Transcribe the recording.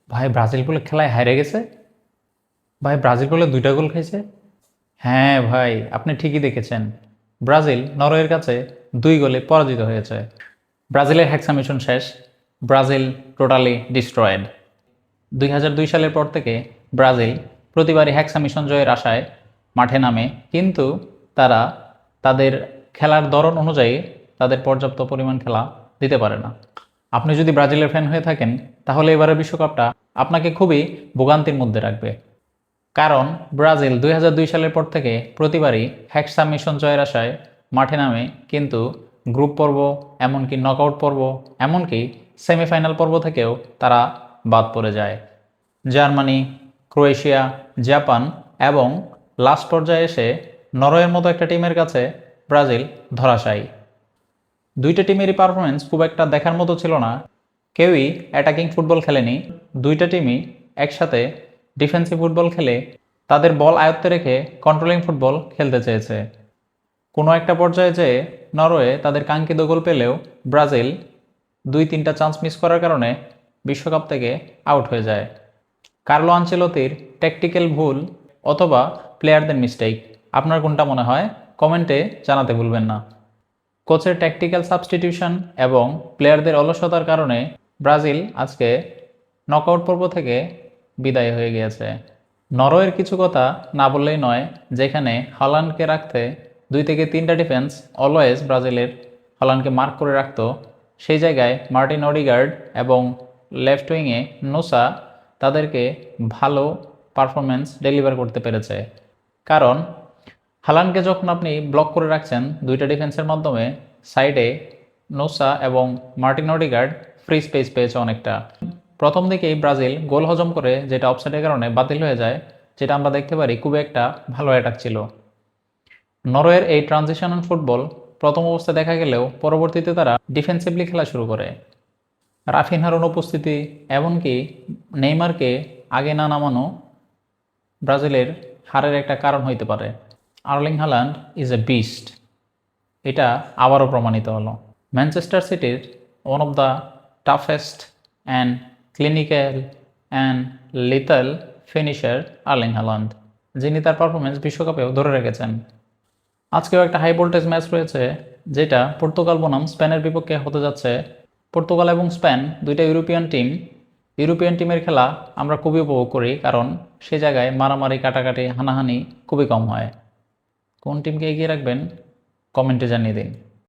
ভাই ব্রাজিল বলে খেলায় হারে গেছে। ভাই ব্রাজিল বলে 2টা গোল খাইছে। হ্যাঁ ভাই, আপনি ঠিকই দেখেছেন। ব্রাজিল নরওয়ের কাছে 2 গোলে পরাজিত হয়েছে। ব্রাজিলের হ্যাক্সা মিশন শেষ। Brazil totally destroyed. 2002 সালের পর থেকে ব্রাজিল প্রতিবারই হ্যাক্সা মিশন জয়ের আশায় মাঠে নামে, কিন্তু তারা তাদের খেলার ধরন অনুযায়ী তাদের পর্যাপ্ত পরিমাণ খেলা দিতে পারে না। আপনি যদি ব্রাজিলের ফ্যান হয়ে থাকেন, তাহলে এবারের বিশ্বকাপটা আপনাকে খুবই ভোগান্তির মধ্যে রাখবে। কারণ ব্রাজিল 2002 সালের পর থেকে প্রতিবারই হ্যাক্সা মিশন জয়ের আশায় মাঠে নামে, কিন্তু গ্রুপ পর্ব, এমনকি নকআউট পর্ব, এমনকি সেমিফাইনাল পর্ব থেকেও তারা বাদ পড়ে যায়। জার্মানি, ক্রোয়েশিয়া, জাপান এবং লাস্ট পর্যায়ে এসে নরওয়ের মতো একটা টিমের কাছে ব্রাজিল ধরাশায়ী। 2টা টিমেরই পারফরমেন্স খুব একটা দেখার মতো ছিল না। কেউই অ্যাটাকিং ফুটবল খেলেনি। 2টা টিমই একসাথে ডিফেন্সিভ ফুটবল খেলে তাদের বল আয়ত্তে রেখে কন্ট্রোলিং ফুটবল খেলতে চেয়েছে। কোনো একটা পর্যায়ে যেয়ে নরওয়ে তাদের কাঙ্ক্ষিত গোল পেলেও ব্রাজিল 2-3টা চান্স মিস করার কারণে বিশ্বকাপ থেকে আউট হয়ে যায়। কার্লো আনচেলত্তির ট্যাকটিক্যাল ভুল অথবা প্লেয়ারদের মিস্টেক, আপনার কোনটা মনে হয় কমেন্টে জানাতে ভুলবেন না। কোচের ট্যাকটিক্যাল সাবস্টিটিউশন এবং প্লেয়ারদের অলসতার কারণে ব্রাজিল আজকে নকআউট পর্ব থেকে বিদায় হয়ে গিয়েছে। নরওয়ের কিছু কথা না বললেই নয়, যেখানে হল্যান্ডকে রাখতে 2 থেকে 3টা ডিফেন্স অলওয়েজ ব্রাজিলের হল্যান্ডকে মার্ক করে রাখত, সেই জায়গায় মার্টিন অডিগার্ড এবং লেফট উইংয়ে নোসা তাদেরকে ভালো পারফরমেন্স ডেলিভার করতে পেরেছে। কারণ হালান্ডকে যখন আপনি ব্লক করে রাখছেন 2টা ডিফেন্সের মাধ্যমে, সাইডে নোসা এবং মার্টিন অডিগার্ড ফ্রি স্পেস পেয়েছে অনেকটা। প্রথম দিকেই ব্রাজিল গোল হজম করে, যেটা অফসাইডের কারণে বাতিল হয়ে যায়, যেটা আমরা দেখতে পারি খুব একটা ভালো অ্যাটাক ছিল। নরওয়ের এই ট্রানজিশনাল ফুটবল প্রথম অবস্থায় দেখা গেলেও পরবর্তীতে তারা ডিফেন্সিভলি খেলা শুরু করে। রাফিনহার অনুপস্থিতি, এমনকি নেইমারকে আগে না নামানো ব্রাজিলের হারের একটা কারণ হইতে পারে। Erling Haaland is a beast, এটা আবারও প্রমাণিত হলো। ম্যানচেস্টার সিটির one of the toughest and clinical and lethal finisher Erling Haaland, যিনি তার পারফরমেন্স বিশ্বকাপেও ধরে রেখেছেন। আজকেও একটা হাই ভোল্টেজ ম্যাচ রয়েছে, যেটা পর্তুগাল বনাম স্পেনের বিপক্ষে হতে যাচ্ছে। পর্তুগাল এবং স্পেন 2টা ইউরোপিয়ান টিম। ইউরোপিয়ান টিমের খেলা আমরা খুবই উপভোগ করি, কারণ সে জায়গায় মারামারি, কাটাকাটি, হানাহানি খুবই কম হয়। কোন টিমকে এগিয়ে রাখবেন কমেন্টে জানিয়ে দিন।